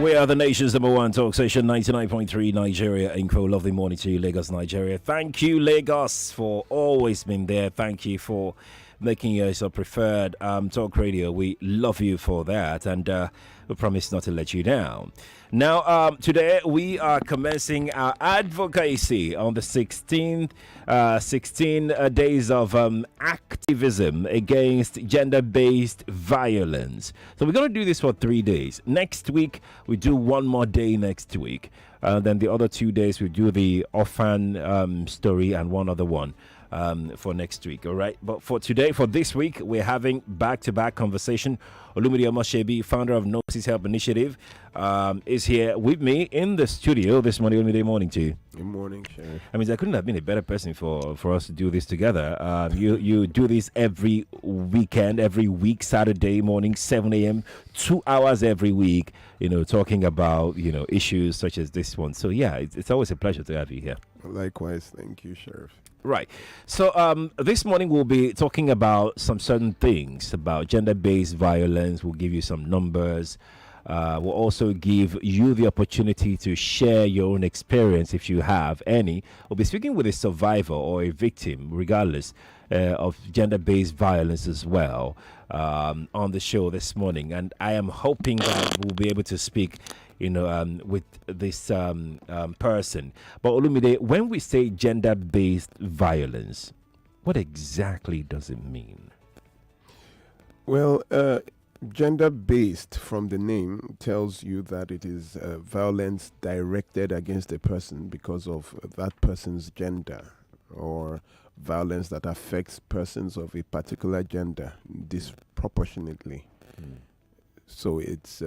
We are the nation's number one talk station, 99.3 Nigeria Info. Lovely morning to you, Lagos, Nigeria. Thank you, Lagos, for always being there. Thank you for making us a preferred talk radio. We love you for that, and we promise not to let you down. Now, today we are commencing our advocacy on the 16 days of activism against gender-based violence. So we're going to do this for 3 days. Next week, we do one more day next week. Then the other 2 days, we do the orphan story and one other one. For next week, all right? But for today, for this week, we're having back-to-back conversation. Olumide Omosebi, founder of Notice Help Initiative, is here with me in the studio this morning. Olumide, morning to you. Good morning, Sheriff. I mean, there couldn't have been a better person for us to do this together. You do this every weekend, every week, Saturday morning, 7 a.m., 2 hours every week, talking about, issues such as this one. So, yeah, it's always a pleasure to have you here. Likewise. Thank you, Sheriff. Right. So this morning we'll be talking about some certain things about gender-based violence. We'll give you some numbers. We'll also give you the opportunity to share your own experience if you have any. We'll be speaking with a survivor or a victim, regardless of gender-based violence as well, on the show this morning. And I am hoping that we'll be able to speak with this person. But Olumide, when we say gender-based violence, what exactly does it mean? Well, gender-based from the name tells you that it is violence directed against a person because of that person's gender, or violence that affects persons of a particular gender disproportionately. So it's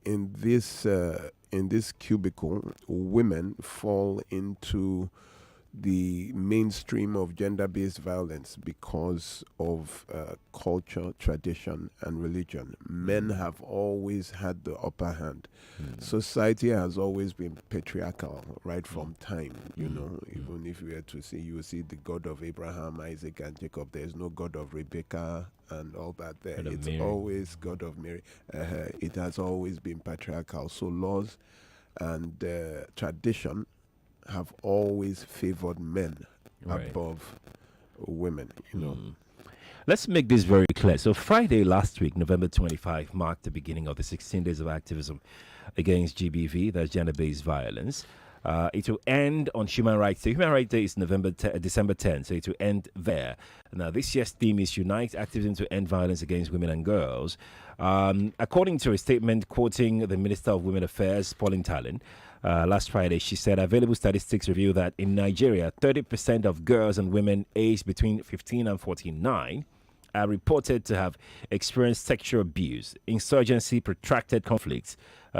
in this cubicle, women fall into the mainstream of gender-based violence because of culture, tradition, and religion. Men have always had the upper hand. Society has always been patriarchal right from time. Even if you were to see, you will see the God of Abraham, Isaac, and Jacob. There is no God of Rebecca and all that there. It's always God of Mary. It has always been patriarchal. So laws and tradition have always favored men above women, Let's make this very clear. So Friday last week, November 25, marked the beginning of the 16 days of activism against GBV, that's gender-based violence. It will end on Human Rights Day. Human Rights Day is December 10, so it will end there. Now, this year's theme is Unite Activism to End Violence Against Women and Girls. According to a statement quoting the Minister of Women Affairs, Pauline Talon, last Friday, she said available statistics reveal that in Nigeria, 30% of girls and women aged between 15 and 49 are reported to have experienced sexual abuse, insurgency, protracted conflicts.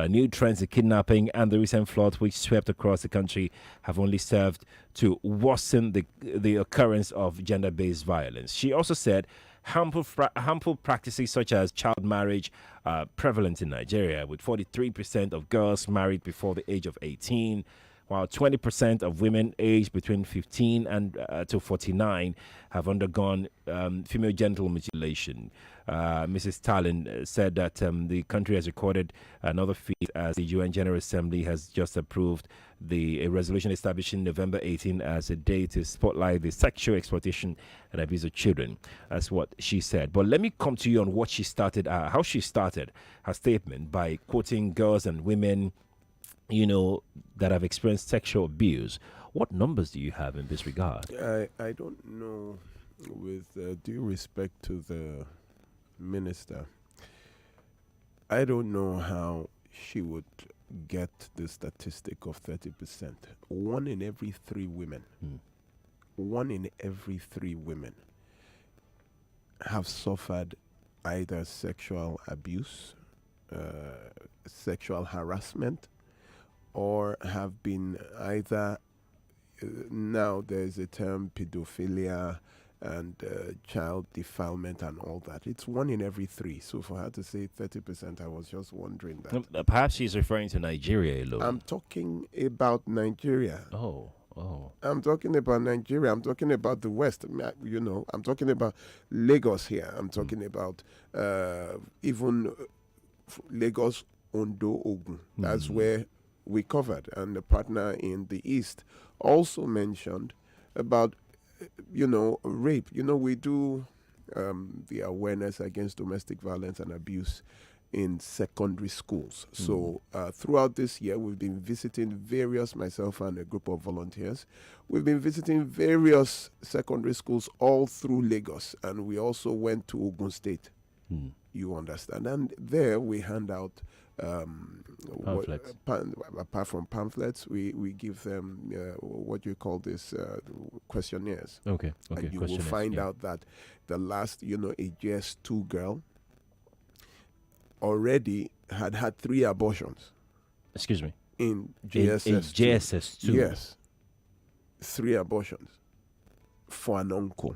New trends in kidnapping and the recent floods which swept across the country have only served to worsen the occurrence of gender-based violence. She also said harmful practices such as child marriage are prevalent in Nigeria, with 43% of girls married before the age of 18, while 20% of women aged between 15 and to 49 have undergone female genital mutilation. Mrs. Talon said that the country has recorded another feat as the UN General Assembly has just approved a resolution establishing November 18 as a day to spotlight the sexual exploitation and abuse of children. That's what she said. But let me come to you on what she started, how she started her statement by quoting girls and women that have experienced sexual abuse. What numbers do you have in this regard? I don't know, with due respect to the minister, I don't know how she would get the statistic of 30%. One in every three women have suffered either sexual abuse, sexual harassment, or have been either, now there's a term, pedophilia and child defilement and all that. It's one in every three. So for her to say 30%, I was just wondering that. Perhaps she's referring to Nigeria alone. I'm talking about Nigeria. Oh. I'm talking about Nigeria. I'm talking about the West. I'm talking about Lagos here. I'm talking about even Lagos Ondo, Ogun. That's where we covered. And the partner in the East also mentioned about, rape. We do the awareness against domestic violence and abuse in secondary schools. So throughout this year, we've been visiting myself and a group of volunteers, we've been visiting various secondary schools all through Lagos, and we also went to Ogun State. You understand? And there we hand out pamphlets. Apart from pamphlets, we give them what you call this questionnaires. Okay. And you will find out that the last, a JS2 girl already had 3 abortions. Excuse me. In JSS2. JSS2. Yes. 3 abortions for an uncle,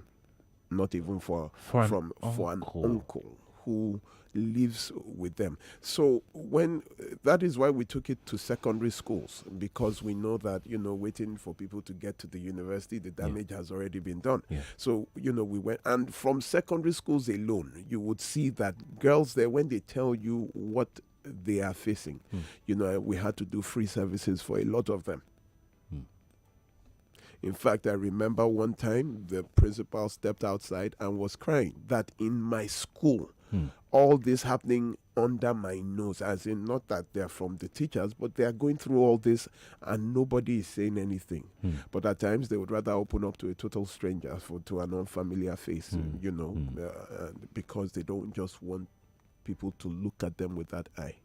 not even for an uncle who lives with them. So that is why we took it to secondary schools, because we know that, waiting for people to get to the university, the damage has already been done. Yeah. So, we went, and from secondary schools alone, you would see that girls there, when they tell you what they are facing, we had to do free services for a lot of them. In fact, I remember one time the principal stepped outside and was crying that in my school, all this happening under my nose, as in not that they're from the teachers, but they are going through all this and nobody is saying anything. But at times they would rather open up to a total stranger, to an unfamiliar face, because they don't just want people to look at them with that eye.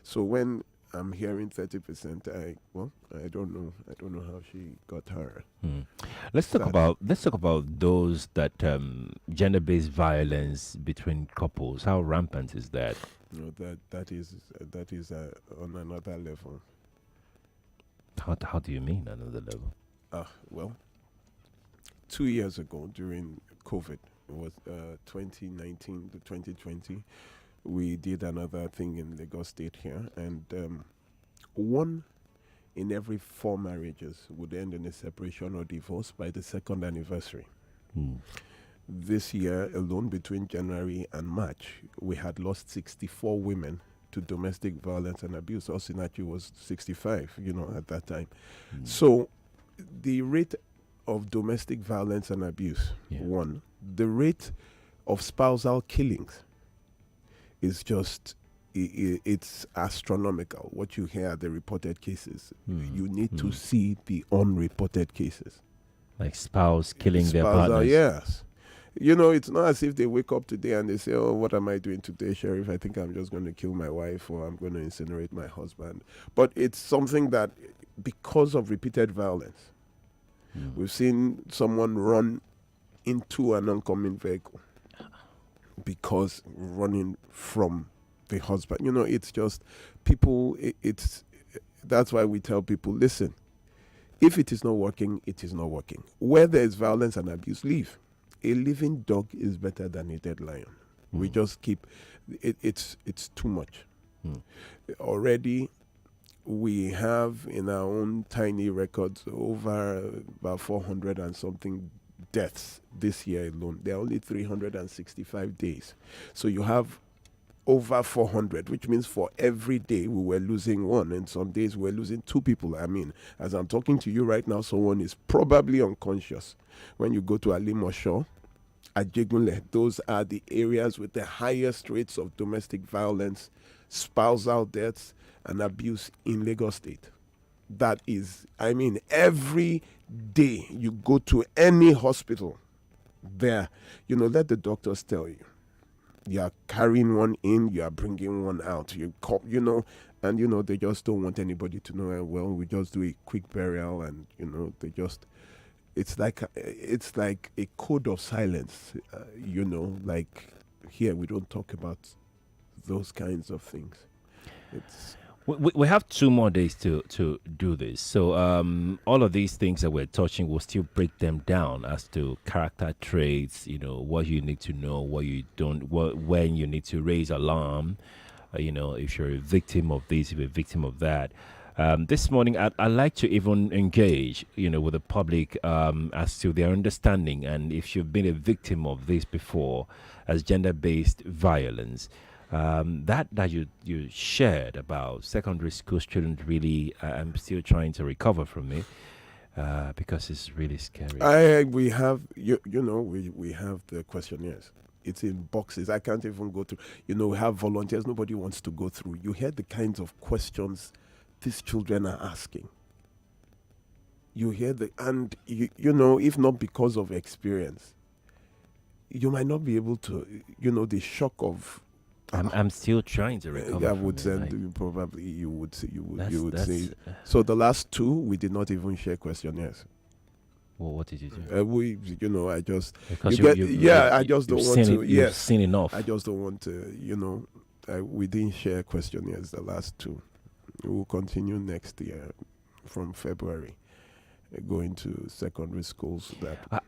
So when I'm hearing 30%, I don't know. I don't know how she got her. Let's talk about those that gender-based violence between couples. How rampant is that? That is on another level. How do you mean another level? 2 years ago during COVID, it was 2019 to 2020. We did another thing in Lagos State here, and 1 in every 4 marriages would end in a separation or divorce by the 2nd anniversary. This year alone, between January and March, we had lost 64 women to domestic violence and abuse. Osinachi was 65, at that time. So the rate of domestic violence and abuse, 1. The rate of spousal killings is just, it's astronomical. What you hear, the reported cases, you need to see the unreported cases. Like spouse killing their partners. Yes. It's not as if they wake up today and they say, oh, what am I doing today, Sheriff? I think I'm just going to kill my wife, or I'm going to incinerate my husband. But it's something that, because of repeated violence, we've seen someone run into an oncoming vehicle because running from the husband. It's just people, that's why we tell people, listen, if it is not working, it is not working. Where there is violence and abuse, leave. A living dog is better than a dead lion. We just keep, it's too much. Already, we have in our own tiny records over about 400 and something deaths this year alone. There are only 365 days. So you have over 400, which means for every day we were losing 1, and some days we're losing 2 people. I mean, as I'm talking to you right now, someone is probably unconscious. When you go to Alimosho, Ajegunle, those are the areas with the highest rates of domestic violence, spousal deaths, and abuse in Lagos State. That is, every day you go to any hospital there, let the doctors tell you. You are carrying one in, you are bringing one out. And they just don't want anybody to know. Well, we just do a quick burial, and they just. It's like a code of silence. Like here we don't talk about those kinds of things. We have 2 more days to do this. So all of these things that we're touching, we'll still break them down as to character traits, what you need to know, what you don't, when you need to raise alarm, if you're a victim of this, if you're a victim of that. This morning, I'd like to even engage, with the public as to their understanding, and if you've been a victim of this before, as gender-based violence. That you shared about secondary school students really, I'm still trying to recover from it because it's really scary. We have we have the questionnaires. It's in boxes. I can't even go through. We have volunteers. Nobody wants to go through. You hear the kinds of questions these children are asking. You hear and if not because of experience, you might not be able to. The shock of. I'm still trying to recover. I from would it, say like, probably you would say that's say. So the last two we did not even share questionnaires. well, what did you do? We, I just Because I just don't want to. You've Yes, seen enough. I just don't want to. We didn't share questionnaires the last two. We will continue next year from February, going to secondary schools.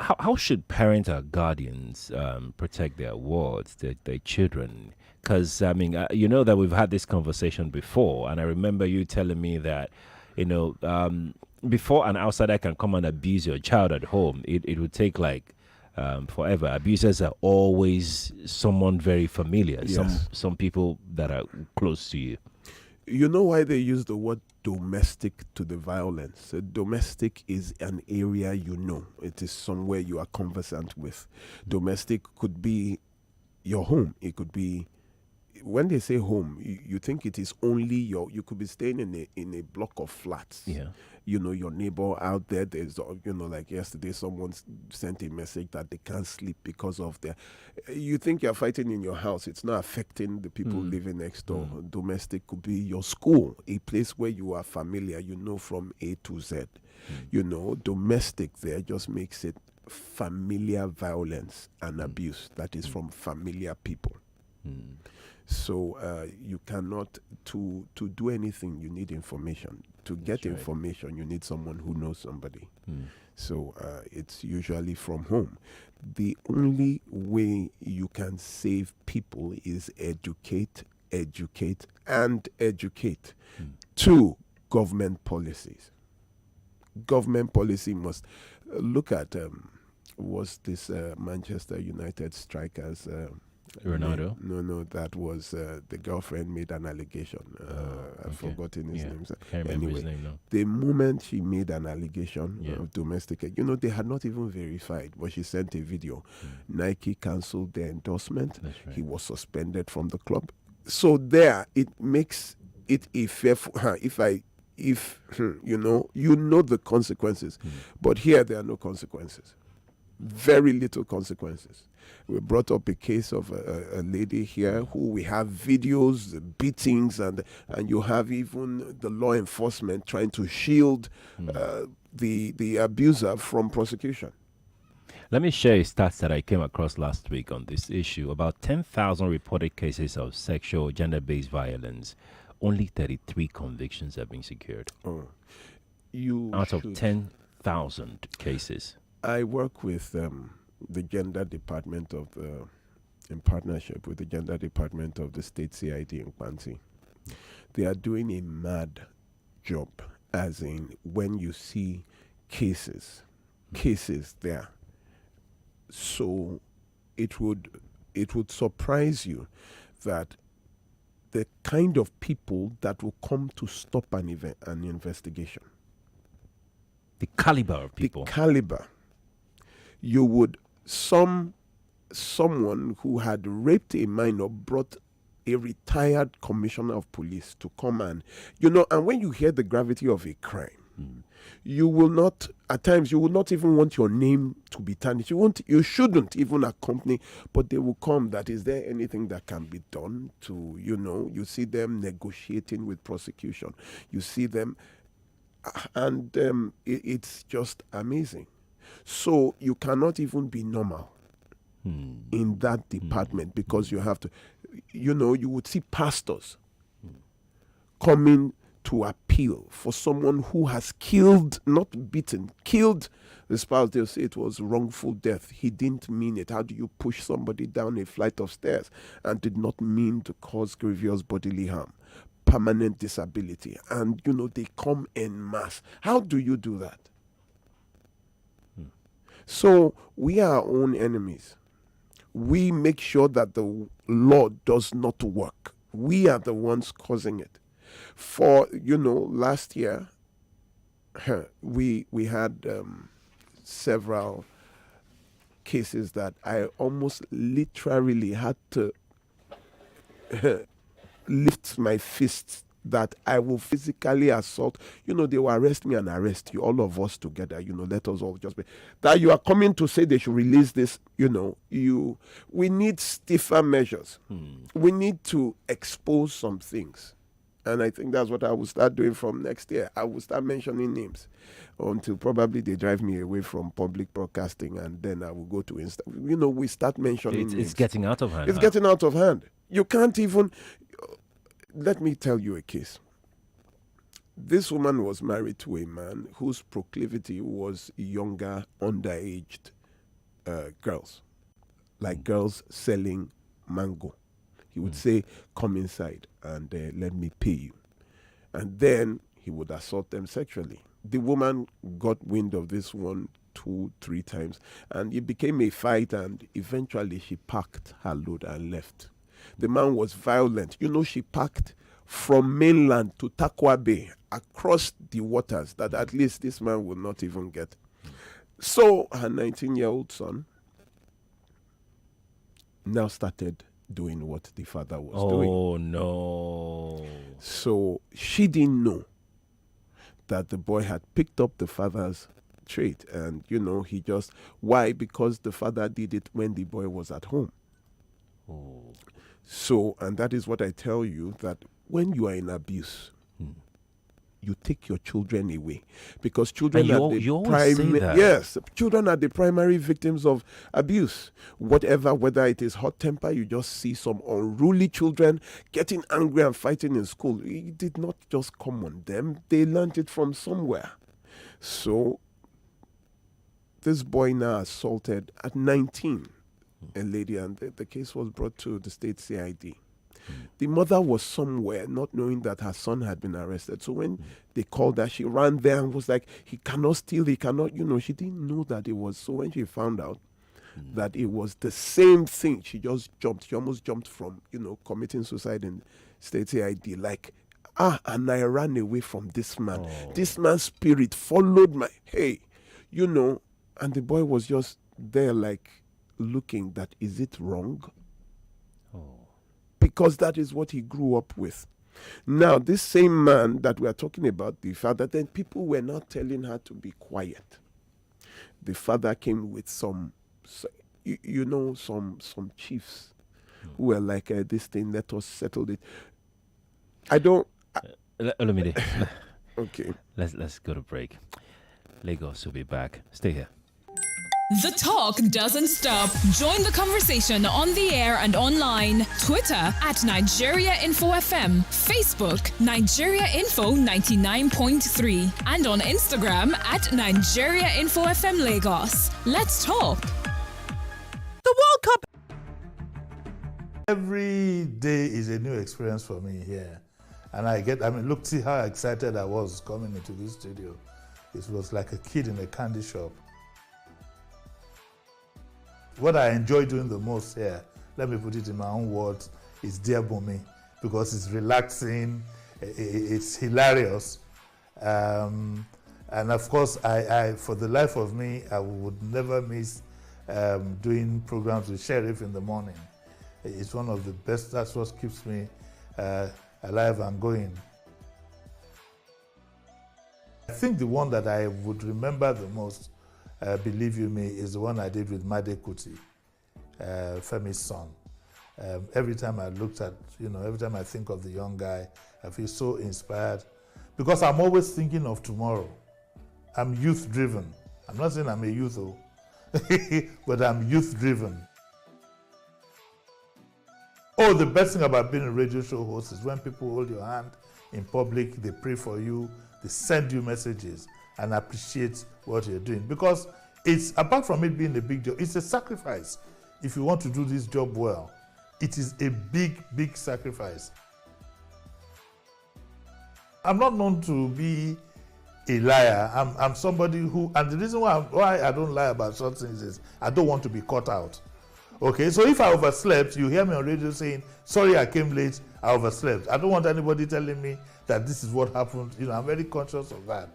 How should parents or guardians protect their wards, their children? Because, I mean, that we've had this conversation before, and I remember you telling me that, before an outsider can come and abuse your child at home, it would take like forever. Abusers are always someone very familiar, Yes. some people that are close to you. You know why they use the word domestic to the violence? Domestic is an area it is somewhere you are conversant with. Domestic could be your home. It could be, when they say home, you think it is only you could be staying in a block of flats. Yeah. Your neighbor out there, there's like yesterday someone sent a message that they can't sleep because of you think you're fighting in your house. It's not affecting the people living next door. Domestic could be your school, a place where you are familiar, from A to Z. Domestic there just makes it familiar violence and abuse that is from familiar people. So you cannot, to do anything, you need information. To get information, you need someone who knows somebody. So it's usually from home. The only way you can save people is educate, and educate. Two, government policies. Government policy must look at, was this Manchester United strikers... Ronaldo? No, that was the girlfriend made an allegation. I've forgotten his name. Can't remember his name now. The moment she made an allegation of domestic, they had not even verified, but she sent a video. Nike canceled their endorsement. That's right. He was suspended from the club. So there, it makes it a fair. If the consequences, but here there are no consequences. Very little consequences. We brought up a case of a lady here who we have videos, the beatings, and you have even the law enforcement trying to shield the abuser from prosecution. Let me share a stats that I came across last week on this issue. About 10,000 reported cases of sexual gender-based violence. Only 33 convictions have been secured. Out of 10,000 cases. I work with the gender department in partnership with the gender department of the state CID in Kwanzi. They are doing a mad job, as in when you see cases there. So it would surprise you that the kind of people that will come to stop an investigation. The caliber of people. The caliber. You would, someone who had raped a minor brought a retired commissioner of police to come and when you hear the gravity of a crime, you will not, at times you will not even want your name to be tarnished. You shouldn't even accompany, but they will come. That is there anything that can be done to, you see them negotiating with prosecution. You see them, and it's just amazing. So you cannot even be normal in that department because you have to, you would see pastors coming to appeal for someone who has killed, not beaten, killed the spouse. They'll say it was wrongful death. He didn't mean it. How do you push somebody down a flight of stairs and did not mean to cause grievous bodily harm, permanent disability? And, they come en masse. How do you do that? So we are our own enemies. we make sure that the law does not work. We are the ones causing it. For, last year, we had several cases that I almost literally had to lift my fists that I will physically assault. They will arrest me and arrest you, all of us together. Let us all just be. That you are coming to say they should release this, we need stiffer measures. We need to expose some things. And I think that's what I will start doing from next year. I will start mentioning names until probably they drive me away from public broadcasting, and then I will go to Insta. We start mentioning names. It's getting out of hand. It's getting out of hand. You can't even... Let me tell you a case. This woman was married to a man whose proclivity was younger, underaged girls. Like girls selling mango. He would say, come inside and let me pay you. And then he would assault them sexually. The woman got wind of this 1, 2, 3 times, and it became a fight, and eventually she packed her load and left. The man was violent. She packed from mainland to Takwa Bay, across the waters, that at least this man would not even get. So her 19-year-old son now started doing what the father was doing. Oh, no. So she didn't know that the boy had picked up the father's trait. And, he just... Why? Because the father did it when the boy was at home. Oh. So, and that is what I tell you, that when you are in abuse, you take your children away, because children are children are the primary victims of abuse. Whether it is hot temper, you just see some unruly children getting angry and fighting in school. It did not just come on them; they learned it from somewhere. So, this boy now assaulted at 19 a lady, and the case was brought to the state CID. The mother was somewhere, not knowing that her son had been arrested. So when they called her, she ran there and was like, he cannot steal, he cannot, she didn't know that it was. So when she found out that it was the same thing, she just jumped. She almost jumped from, committing suicide in state CID. Like, and I ran away from this man. Oh. This man's spirit followed and the boy was just there like looking that, is it wrong? Oh. Because that is what he grew up with. Now, this same man that we are talking about, the father, then people were not telling her to be quiet. The father came with some chiefs who were like, this thing, let us settle it. Olumide. Okay. Let's go to break. Lagos will be back. Stay here. The talk doesn't stop. Join the conversation on the air and online. Twitter at Nigeria Info FM. Facebook Nigeria Info 99.3. And on Instagram at Nigeria Info FM Lagos. Let's talk. The World Cup. Every day is a new experience for me here. And look, see how excited I was coming into this studio. It was like a kid in a candy shop. What I enjoy doing the most here, let me put it in my own words, is Dear Bumi, because it's relaxing, it's hilarious. And of course, I for the life of me, I would never miss doing programs with Sheriff in the morning. It's one of the best, that's what keeps me alive and going. I think the one that I would remember the most, believe you me, is the one I did with Made Kuti, Femi's son. Every time I looked at, every time I think of the young guy, I feel so inspired, because I'm always thinking of tomorrow. I'm youth driven. I'm not saying I'm a youth, but I'm youth driven. Oh, the best thing about being a radio show host is when people hold your hand in public, they pray for you, they send you messages and appreciate what you're doing. Because it's, apart from it being a big job, it's a sacrifice. If you want to do this job well, it is a big, big sacrifice. I'm not known to be a liar. I'm somebody who, and the reason why I don't lie about certain things is I don't want to be caught out. Okay, so if I overslept, you hear me on radio saying, sorry I came late, I overslept. I don't want anybody telling me that this is what happened. I'm very conscious of that.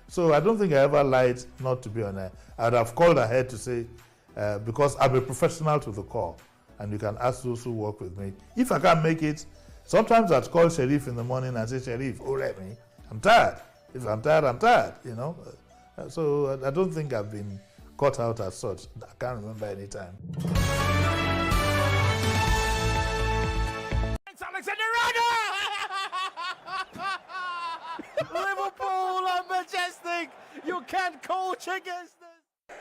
So I don't think I ever lied not to be on air. I would have called ahead to say, because I'm a professional to the core, and you can ask those who work with me. If I can't make it, sometimes I'd call Sheriff in the morning and say, Sheriff, let me. I'm tired. If I'm tired, I'm tired, So I don't think I've been caught out as such. I can't remember any time. Liverpool are majestic. You can't coach against this.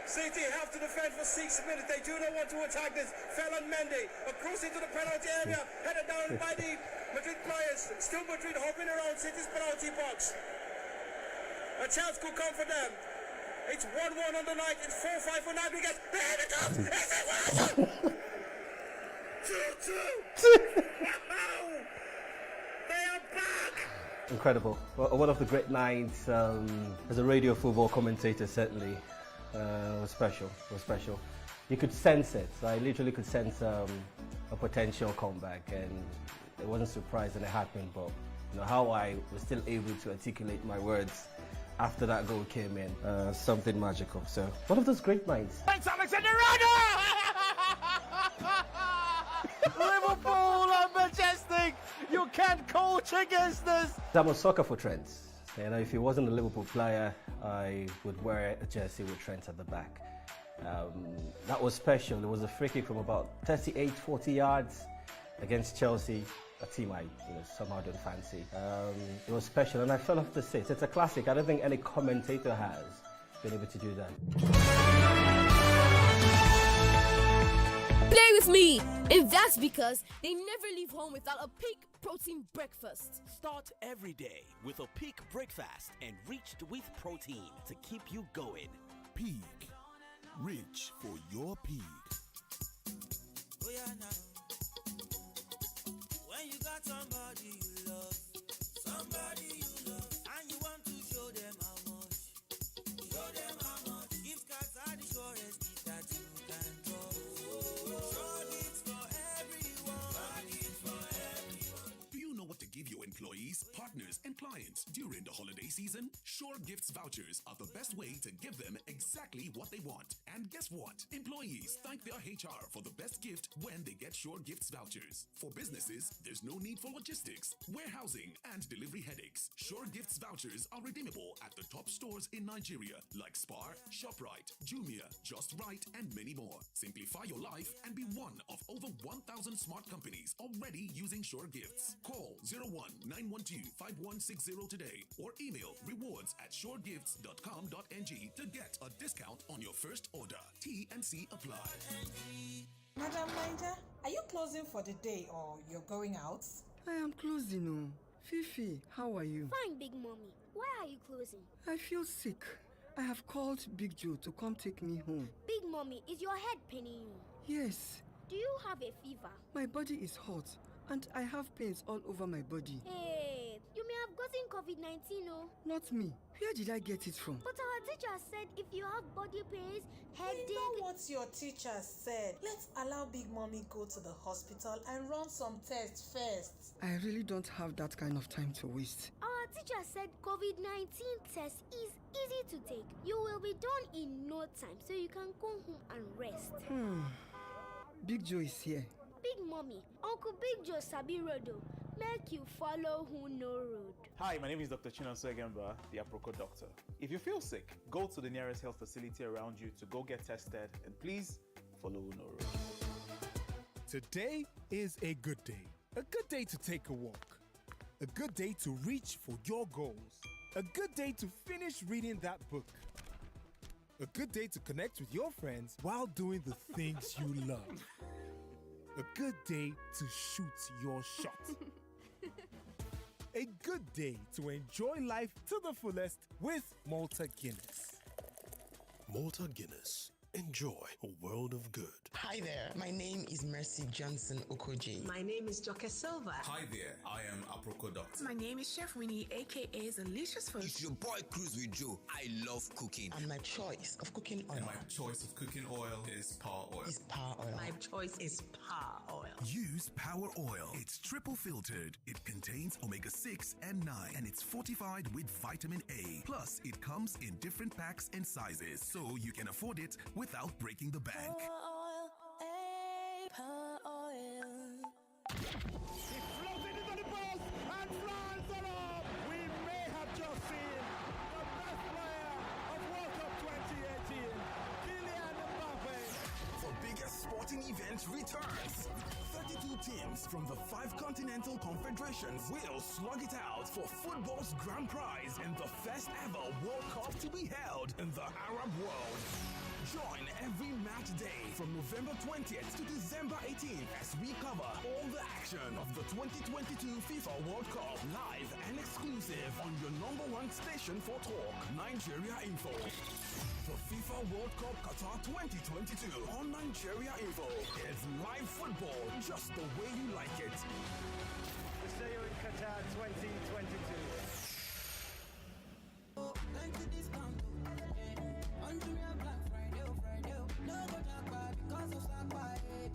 City have to defend for 6 minutes. They do not want to attack this. Felon Mendy across into the penalty area, headed down by the Madrid players. Still Madrid hovering around City's penalty box. A chance could come for them. It's 1-1 on the night. It's 4-5 for Navigas. There it comes. It's a 2-2. They are back. Incredible. Well, one of the great nights as a radio football commentator, certainly. Was special. It was special. You could sense it. I literally could sense a potential comeback, and I wasn't surprised when it happened. But how I was still able to articulate my words after that goal came in, something magical. So one of those great nights. Thanks, Alexander. Liverpool are majestic. You can't coach against this. I'm a sucker for Trent. If he wasn't a Liverpool player, I would wear a jersey with Trent at the back. That was special. It was a free kick from about 38, 40 yards against Chelsea, a team I somehow don't fancy. It was special, and I fell off the seat. It's a classic. I don't think any commentator has been able to do that. Play with me! And that's because they never leave home without a peak protein breakfast. Start every day with a peak breakfast enriched with protein to keep you going. Peak. Rich for your peak. Oh yeah, now. When you got somebody you love, and you want to show them how much, gift cards are the surest gift that you can trust. Sure gifts for everyone. Do you know what to give your employees, partners, and clients during the holiday season? Sure Gifts vouchers are the best way to give them exactly what they want. And guess what? Employees thank their HR for the best gift when they get Sure Gifts vouchers. For businesses, there's no need for logistics, warehousing, and delivery headaches. Sure Gifts vouchers are redeemable at the top stores in Nigeria like Spar, ShopRite, Jumia, Just Right, and many more. Simplify your life and be one of over 1,000 smart companies already using Sure Gifts. Call 01-912-5160 today or email rewards@suregifts.com.ng to get a discount on your first order. T&C apply. Madam Niger, are you closing for the day or you're going out? I am closing. Oh. Fifi, how are you? Fine, Big Mommy. Why are you closing? I feel sick. I have called Big Joe to come take me home. Big Mommy, is your head paining you? Yes. Do you have a fever? My body is hot and I have pains all over my body. Hey, you may have gotten COVID-19, oh. Not me. Where did I get it from? But our teacher said if you have body pains, headache... You know what your teacher said. Let's allow Big Mommy go to the hospital and run some tests first. I really don't have that kind of time to waste. Our teacher said COVID-19 test is easy to take. You will be done in no time, so you can go home and rest. Big Joe is here. Big Mommy, Uncle Big Joe Sabi Rodo, make you follow who know road. Hi, my name is Dr. Chinonso Egemba, the Aproko doctor. If you feel sick, go to the nearest health facility around you to go get tested, and please follow who know road. Today is a good day. A good day to take a walk. A good day to reach for your goals. A good day to finish reading that book. A good day to connect with your friends while doing the things you love. A good day to shoot your shot. A good day to enjoy life to the fullest with Malta Guinness. Malta Guinness. Enjoy a world of good. Hi there, my name is Mercy Johnson Okoji. My name is Joke Silva. Hi there, I am Aproko Doctor. My name is Chef Winnie, aka Delicious Food. It's your boy Cruz with Joe. I love cooking. And my choice of cooking oil. And my choice of cooking oil is Power Oil. My choice is Power Oil. Use Power Oil. It's triple filtered. It contains omega-6 and 9, and it's fortified with vitamin A. Plus, it comes in different packs and sizes, so you can afford it without breaking the bank. Power Oil. He floated into the post and flies it up. We may have just seen the best player of World Cup 2018, Kylian Mbappe. The biggest sporting event returns. 32 teams from the 5 continental confederations will slug it out for football's grand prize in the first ever World Cup to be held in the Arab world. Join every match day from November 20th to December 18th as we cover all the action of the 2022 FIFA World Cup live and exclusive on your #1 station for talk, Nigeria Info. The FIFA World Cup Qatar 2022 on Nigeria Info. It's live football just the way you like it. We see you in Qatar 2022.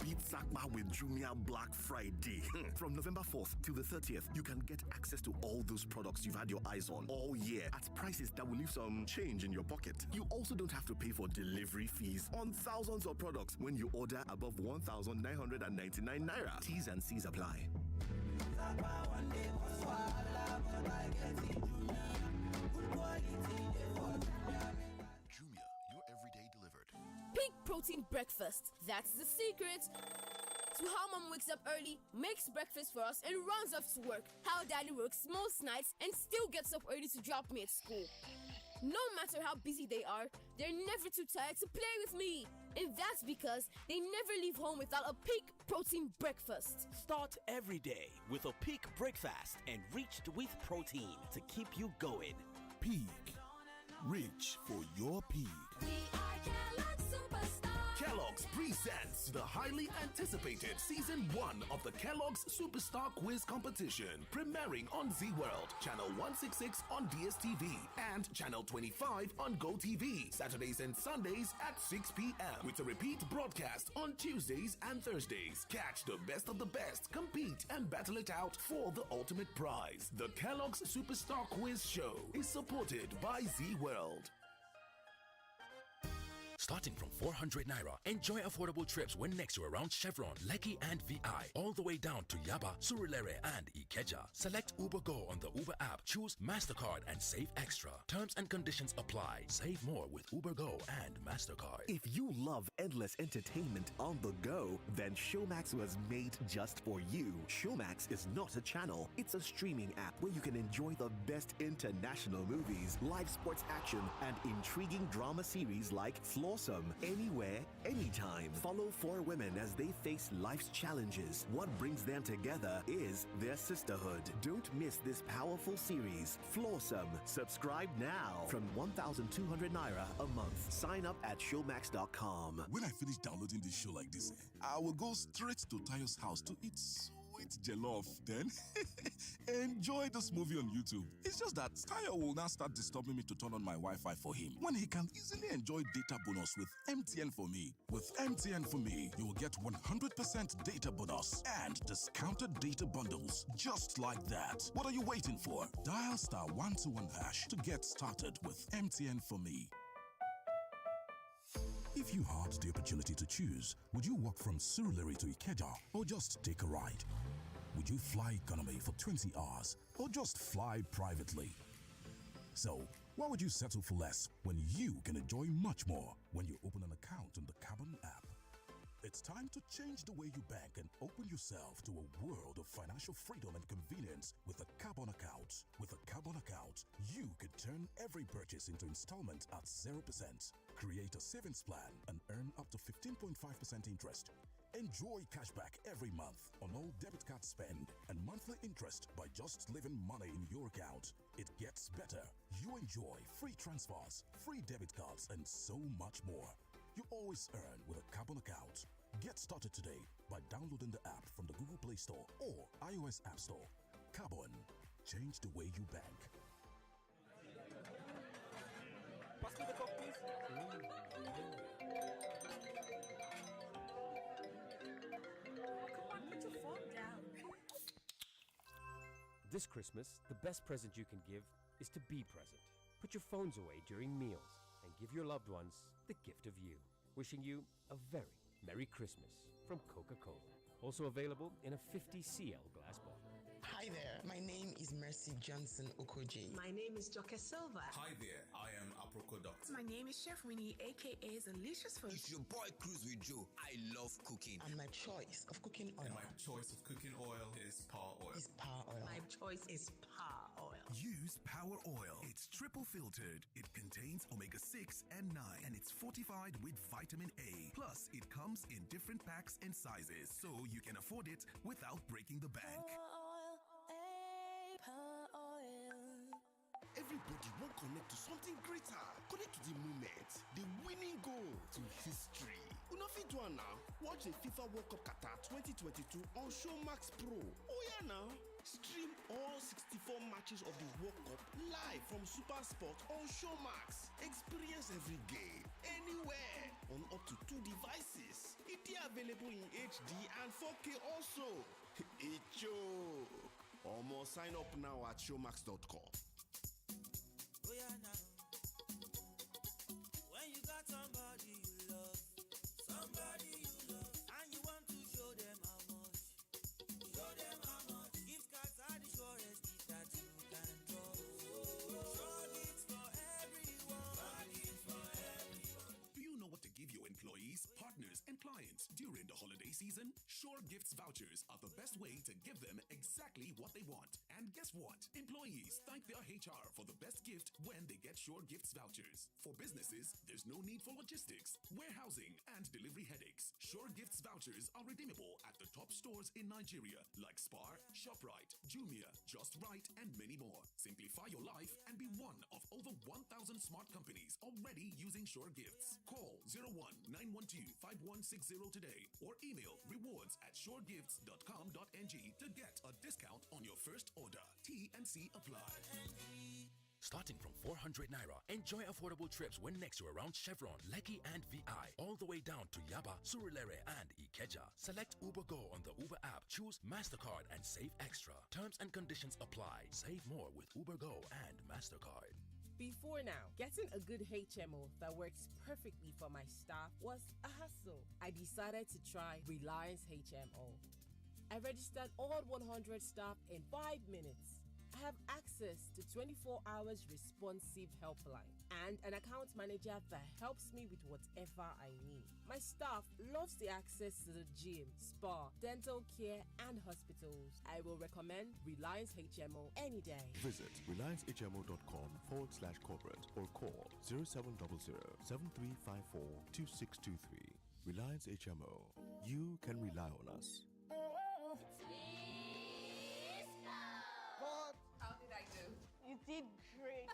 Beat Sakpa with Jumia Black Friday. From November 4th to the 30th, you can get access to all those products you've had your eyes on all year at prices that will leave some change in your pocket. You also don't have to pay for delivery fees on thousands of products when you order above 1,999 naira. T's and C's apply. Jumia, your everyday delivered. Pig protein breakfast. That's the secret to how mom wakes up early, makes breakfast for us, and runs off to work. How daddy works most nights and still gets up early to drop me at school. No matter how busy they are, they're never too tired to play with me. And that's because they never leave home without a pig protein breakfast. Start every day with a pig breakfast, enriched with protein to keep you going. Pig. Rich for your pig. Kellogg's presents the highly anticipated Season 1 of the Kellogg's Superstar Quiz Competition, premiering on Z World, Channel 166 on DSTV, and Channel 25 on GoTV, Saturdays and Sundays at 6 p.m., with a repeat broadcast on Tuesdays and Thursdays. Catch the best of the best, compete, and battle it out for the ultimate prize. The Kellogg's Superstar Quiz Show is supported by Z World. Starting from 400 naira, enjoy affordable trips when next you're around Chevron, Lekki, and VI, all the way down to Yaba, Surulere, and Ikeja. Select Uber Go on the Uber app, choose MasterCard, and save extra. Terms and conditions apply. Save more with Uber Go and MasterCard. If you love endless entertainment on the go, then Showmax was made just for you. Showmax is not a channel, it's a streaming app where you can enjoy the best international movies, live sports action, and intriguing drama series like Flawsome, anywhere, anytime. Follow 4 women as they face life's challenges. What brings them together is their sisterhood. Don't miss this powerful series, Flawsome. Subscribe now from 1,200 naira a month. Sign up at showmax.com. When I finish downloading this show like this, I will go straight to Tayo's house to eat sweet jollof. Then enjoy this movie on YouTube. It's just that Tayo will now start disturbing me to turn on my Wi-Fi for him when he can easily enjoy data bonus with MTN for me. With MTN for me, you will get 100% data bonus and discounted data bundles just like that. What are you waiting for? Dial *121# to get started with MTN for me. If you had the opportunity to choose, would you walk from Surulere to Ikeja or just take a ride? Would you fly economy for 20 hours or just fly privately? So, why would you settle for less when you can enjoy much more when you open an account on the Carbon app? It's time to change the way you bank and open yourself to a world of financial freedom and convenience with a Carbon account. With a Carbon account, you can turn every purchase into installment at 0%. Create a savings plan and earn up to 15.5% interest. Enjoy cashback every month on all debit card spend and monthly interest by just leaving money in your account. It gets better. You enjoy free transfers, free debit cards, and so much more. You always earn with a Carbon account. Get started today by downloading the app from the Google Play Store or iOS App Store. Carbon, change the way you bank. Pass me the Coke, please. Come on, put your phone down. This Christmas, the best present you can give is to be present. Put your phones away during meals and give your loved ones the gift of you. Wishing you a very Merry Christmas from Coca-Cola. Also available in a 50 cl glass bottle. Hi there, my name is Mercy Johnson Okoji. My name is Joke Silva. Hi there, I am Aproko Doctor. My name is Chef Winnie, aka Delicious Food. It's your boy Cruise with Joe. I love cooking. And my choice of cooking oil. And my choice of cooking oil is Power Oil. My choice is Power Oil. Use Power Oil. It's triple filtered. It contains omega-6 and 9, and it's fortified with vitamin A. Plus, it comes in different packs and sizes, so you can afford it without breaking the bank. Everybody won't connect to something greater. Connect to the moment, the winning goal, to history. Unofi do now. Watch the FIFA World Cup Qatar 2022 on Showmax Pro. Oh yeah now. Stream all 64 matches of the World Cup live from Super Sport on Showmax. Experience every game, anywhere, on up to 2 devices. It is available in HD and 4K also. Icho. Almost sign up now at showmax.com. Oh yeah now. When you got somebody you love, and you want to show them how much, gift cards are the surest gift that you can draw. Sure gifts for everyone. Do you know what to give your employees, partners, and clients during the holiday season? Sure Gifts vouchers are the best way to give them exactly what they want. And guess what? Employees thank their HR for the best gift when they get Sure Gifts vouchers. For businesses, there's no need for logistics, warehousing, and delivery headaches. Sure Gifts vouchers are redeemable at the top stores in Nigeria like Spar, ShopRite, Jumia, Just Right, and many more. Simplify your life and be one of over 1,000 smart companies already using Sure Gifts. Call 01-912-5160 today or email rewards@suregifts.com.ng to get a discount on your first order. T&C apply. Starting from 400 Naira, enjoy affordable trips when next you're around Chevron, Lekki and VI, all the way down to Yaba, Surulere and Ikeja. Select Uber Go on the Uber app, choose MasterCard and save extra. Terms and conditions apply. Save more with Uber Go and MasterCard. Before now, getting a good HMO that works perfectly for my staff was a hassle. I decided to try Reliance HMO. I registered all 100 staff in 5 minutes. I have access to 24 hours responsive helpline and an account manager that helps me with whatever I need. My staff loves the access to the gym, spa, dental care, and hospitals. I will recommend Reliance HMO any day. Visit reliancehmo.com/corporate or call 0700-7354-2623. Reliance HMO. You can rely on us. How did I do? You did great.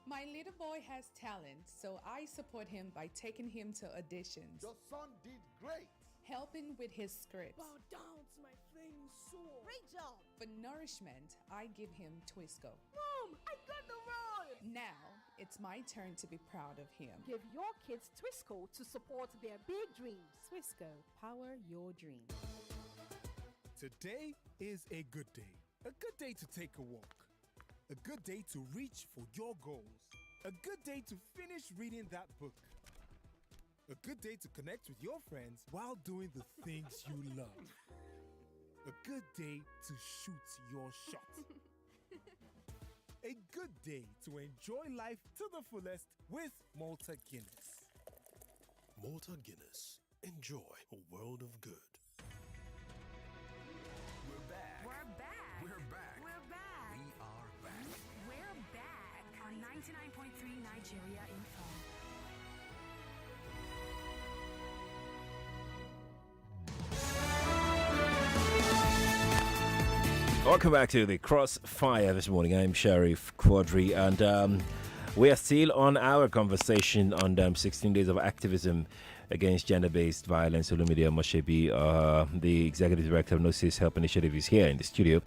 My little boy has talent, so I support him by taking him to auditions. Your son did great. Helping with his scripts. Bow down to my flaming sword. Great job. For nourishment, I give him Twisco. Mom, I got the role. Now, it's my turn to be proud of him. Give your kids Twisco to support their big dreams. Twisco, power your dreams. Today is a good day. A good day to take a walk. A good day to reach for your goals. A good day to finish reading that book. A good day to connect with your friends while doing the things you love. A good day to shoot your shot. A good day to enjoy life to the fullest with Malta Guinness. Malta Guinness. Enjoy a world of good. We're back. We're back. We're back. We're back. We are back. We're back on 99.3 Nigeria Info. Welcome back to the Crossfire this morning. I'm Sheriff Quadry, and We are still on our conversation on 16 days of activism against gender-based violence. Olumide Omosebi, the executive director of No Sis Help Initiative, is here in the studio,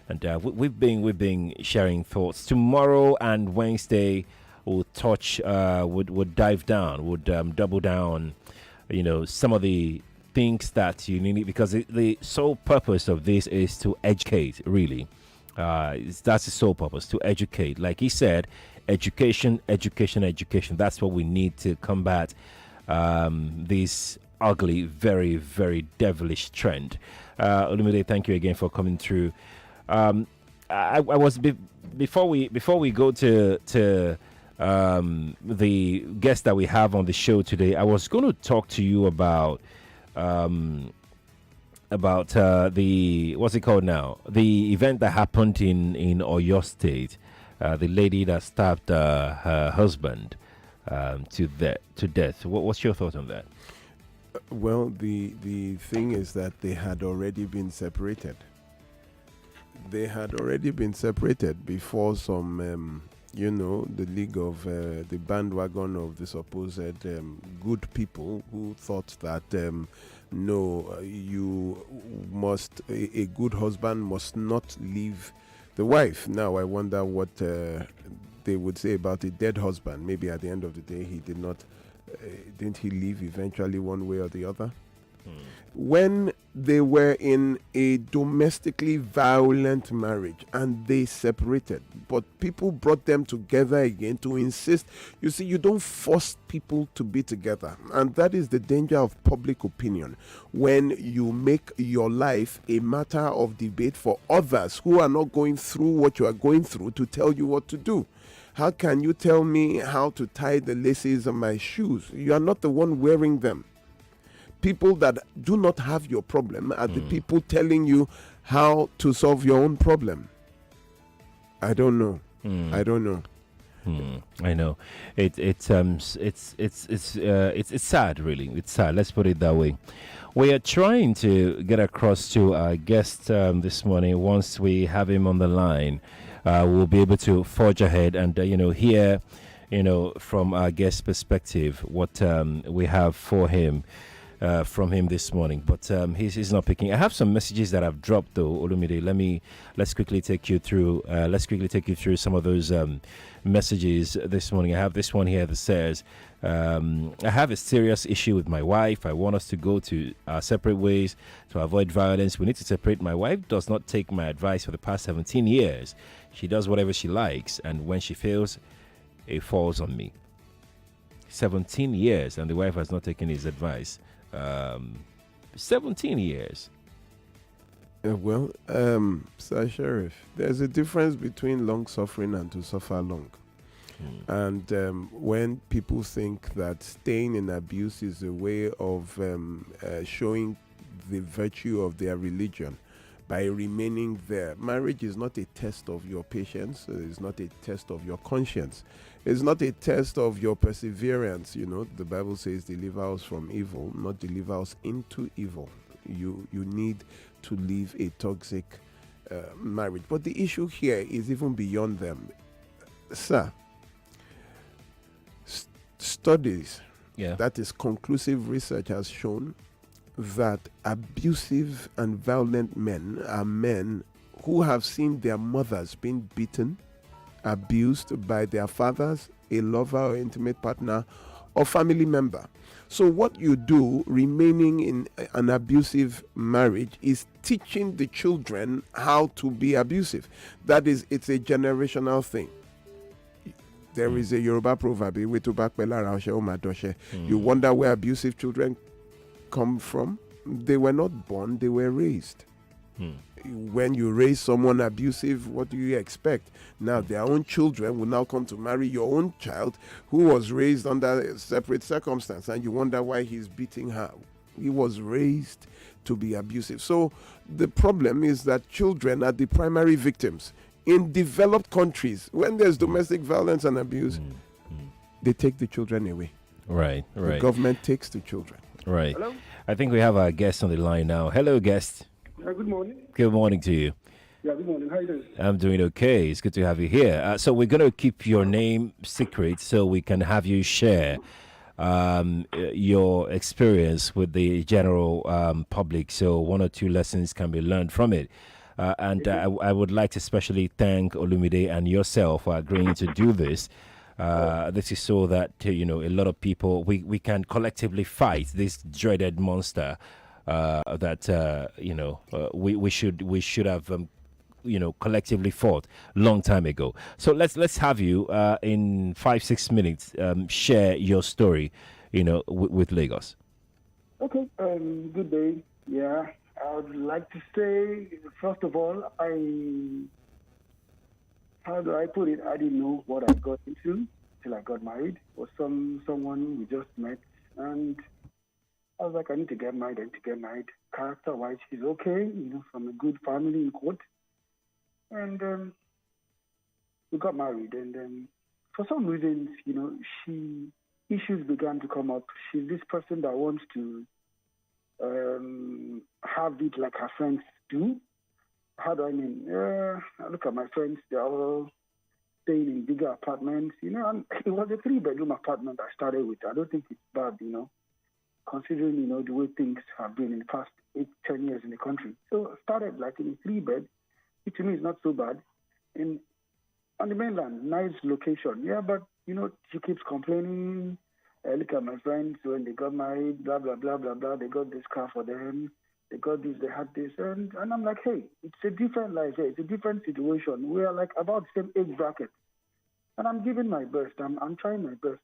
and we've been sharing thoughts. Tomorrow and Wednesday, we'll touch, would dive down, would double down, some of the things that you need, because the sole purpose of this is to educate. Really, that's the sole purpose, to educate. Like he said, education. That's what we need to combat this ugly, very, very devilish trend. Olumide, thank you again for coming through. I was before we go to the guest that we have on the show today, I was going to talk to you about the what's it called now? The event that happened in Oyo State. The lady that stabbed her husband to death. What's your thought on that? Well, the thing is that they had already been separated. They had already been separated before some, the league of the bandwagon of the supposed good people who thought that no, you must, a good husband must not leave the wife. Now I wonder what they would say about a dead husband. Maybe at the end of the day, he did not. Didn't he leave eventually, one way or the other? When they were in a domestically violent marriage and they separated, but people brought them together again to insist. You see, you don't force people to be together, and that is the danger of public opinion. When you make your life a matter of debate for others who are not going through what you are going through to tell you what to do. How can you tell me how to tie the laces of my shoes? You are not the one wearing them. People that do not have your problem are the people telling you how to solve your own problem. I don't know. I don't know. I know. It's sad, really. It's sad. Let's put it that way. We are trying to get across to our guest this morning. Once we have him on the line, we'll be able to forge ahead and hear, from our guest perspective what we have for him. From him this morning, but he's not picking. I have some messages that I've dropped though, Olumide. Let's quickly take you through. Some of those messages this morning. I have this one here that says, "I have a serious issue with my wife. I want us to go to our separate ways to avoid violence. We need to separate. My wife does not take my advice for the past 17 years. She does whatever she likes, and when she fails, it falls on me." 17 years, and the wife has not taken his advice. 17 years. Sir Sheriff, there's a difference between long suffering and to suffer long. And when people think that staying in abuse is a way of showing the virtue of their religion by remaining there, marriage is not a test of your patience. It's not a test of your conscience. It's not a test of your perseverance. The Bible says, deliver us from evil, not deliver us into evil. You need to leave a toxic marriage. But the issue here is even beyond them. Sir, studies, that is conclusive research, has shown that abusive and violent men are men who have seen their mothers being beaten, abused by their fathers, a lover or intimate partner, or family member. So what you do remaining in an abusive marriage is teaching the children how to be abusive. That is, it's a generational thing. There is a Yoruba proverb, you wonder where abusive children come from. They were not born, they were raised. When you raise someone abusive, what do you expect? Now their own children will now come to marry your own child who was raised under a separate circumstance, and you wonder why he's beating her. He was raised to be abusive. So the problem is that children are the primary victims. In developed countries, when there's domestic violence and abuse, they take the children away. Right. The government takes the children. Right. Hello? I think we have our guest on the line now. Hello, guest. Good morning. Good morning to you. Yeah, good morning. How you doing? I'm doing okay. It's good to have you here. So we're going to keep your name secret so we can have you share your experience with the general public, so one or two lessons can be learned from it. I would like to especially thank Olumide and yourself for agreeing to do this. This is so that a lot of people we can collectively fight this dreaded monster that we should have collectively fought long time ago. So let's have you in 5-6 minutes share your story with Lagos. Okay, good day. Yeah, I would like to say, first of all, how do I put it? I didn't know what I got into till I got married. It was someone we just met, and I was like, I need to get married. Character-wise, she's okay, from a good family in court. And we got married, and for some reasons, issues began to come up. She's this person that wants to have it like her friends do. How do I mean? I look at my friends; they're all staying in bigger apartments. And it was a 3-bedroom apartment I started with. I don't think it's bad, considering the way things have been in the past 8-10 years in the country. So I started like in a 3-bed. It to me is not so bad. And on the mainland, nice location. Yeah, but she keeps complaining. I look at my friends when they got married, blah blah blah blah blah. They got this car for them. They got this. They had this, and I'm like, hey, it's a different life. Here. It's a different situation. We are like about the same age bracket, and I'm giving my best. I'm trying my best.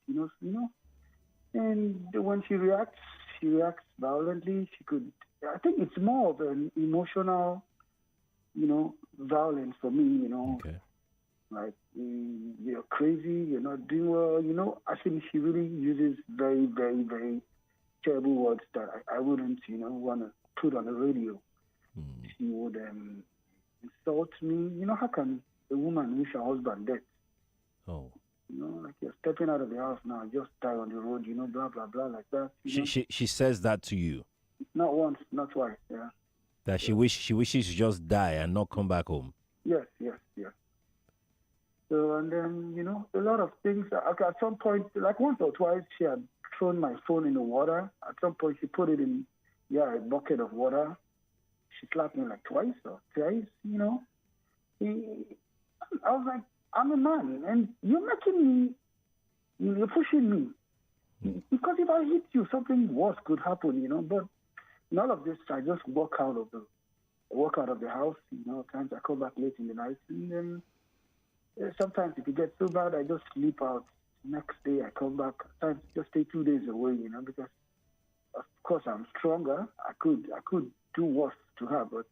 And when she reacts violently. I think it's more of an emotional, violence for me. Okay. Like, you're crazy, you're not doing well, I think she really uses very, very, very terrible words that I wouldn't, want to put on the radio. She would insult me. How can a woman wish her husband dead? Oh. Like you're stepping out of the house now, just die on the road, blah, blah, blah, like that. She says that to you? Not once, not twice, yeah. That she wishes to just die and not come back home? Yes. So, and then, a lot of things. At some point, like once or twice, she had thrown my phone in the water. At some point, she put it in, a bucket of water. She slapped me like twice or thrice, I was like, I'm a man, and you're making me, you're pushing me. Because if I hit you, something worse could happen, But in all of this, I just walk out of the house. Times I come back late in the night, and then sometimes if it gets so bad, I just sleep out. Next day I come back. Sometimes just stay 2 days away, because of course I'm stronger. I could do worse to her, but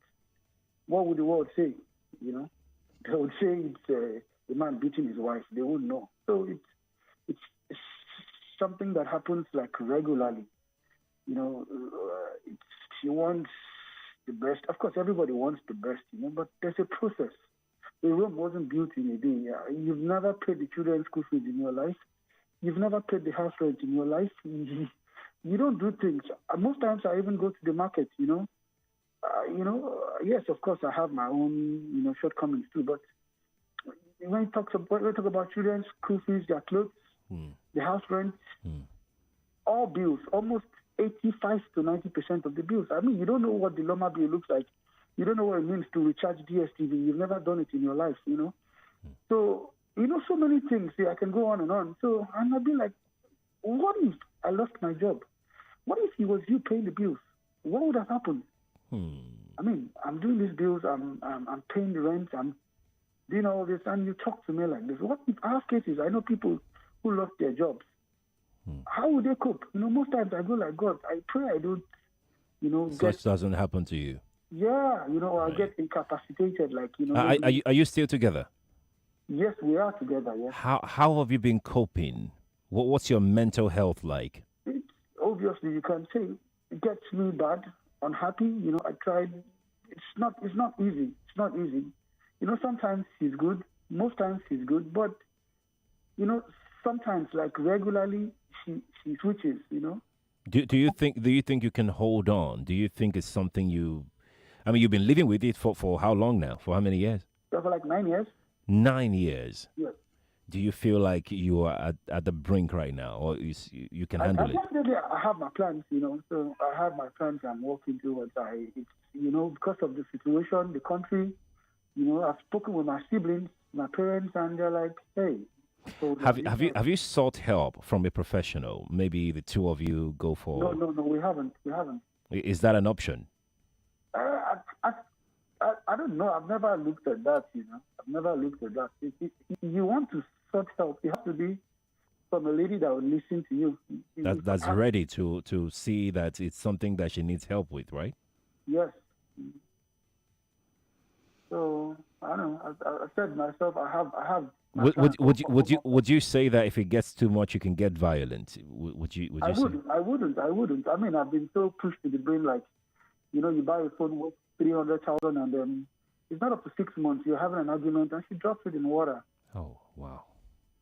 what would the world say? They would say it's a man beating his wife. They wouldn't know. So it's something that happens like regularly. She wants the best. Of course, everybody wants the best, but there's a process. The Rome wasn't built in a day. You've never paid the children's school fees in your life. You've never paid the house rent in your life. You don't do things. Most times I even go to the market, yes, of course, I have my own, shortcomings too, but when we talk about children's school fees, their clothes, the house rent, all bills, almost 85 to 90% of the bills. I mean, you don't know what the Loma bill looks like. You don't know what it means to recharge DSTV. You've never done it in your life, So, so many things. I can go on and on. So, and I'll be like, what if I lost my job? What if it was you paying the bills? What would have happened? I mean, I'm doing these bills. I'm paying the rent. I'm doing all this, and you talk to me like this. What if I have cases? I know people who lost their jobs. How would they cope? Most times I go like, God, I pray I don't, Such doesn't happen to you. Yeah, I get incapacitated, like, Are you still together? Yes, we are together, yes. How have you been coping? What's your mental health like? It's obviously, you can say, it gets me bad, unhappy. I tried. It's not easy. It's not easy. Sometimes he's good. Most times he's good. But, sometimes, like, regularly, she switches, Do you think you can hold on? Do you think it's something you I mean, you've been living with it for how long now? For how many years? Yeah, for like 9 years. 9 years. Yes. Do you feel like you are at the brink right now, or you can handle it? Definitely, I have my plans, So I have my plans I'm working towards. Because of the situation, the country, I've spoken with my siblings, my parents, and they're like, hey. So Have you sought help from a professional? Maybe the two of you go for. No, we haven't. Is that an option? I don't know. I've never looked at that. I've never looked at that. If you want to sort help, you have to be from a lady that will listen to you. That's ready to see that it's something that she needs help with, right? Yes. So I don't know. I said myself, I have. Would you say that if it gets too much, you can get violent? Would you? I wouldn't. I mean, I've been so pushed to the brim. Like, you buy a phone worth 300,000, and then it's not up to 6 months. You're having an argument, and she drops it in water. Oh wow!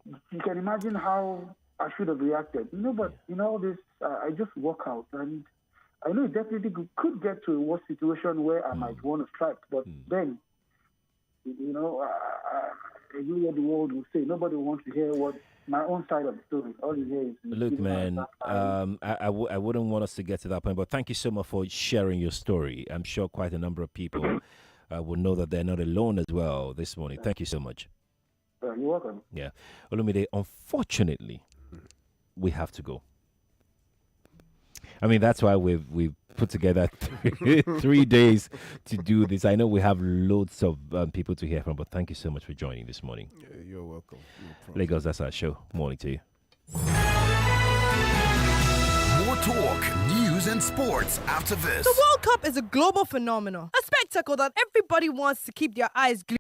You can imagine how I should have reacted. But all this, I just walk out, and I know it definitely could get to a worse situation where I might want to strike. But then, I know what the world will say. Nobody wants to hear what my own side of the story. All you hear is... Look, man, I wouldn't want us to get to that point, but thank you so much for sharing your story. I'm sure quite a number of people will know that they're not alone as well this morning. Thank you so much. You're welcome. Yeah. Olumide, unfortunately, we have to go. I mean, that's why we've put together 3 days to do this. I know we have loads of people to hear from, but thank you so much for joining this morning. Yeah, you're welcome. Lagos, that's our show. Morning to you. More talk, news, and sports after this. The World Cup is a global phenomenon, a spectacle that everybody wants to keep their eyes glued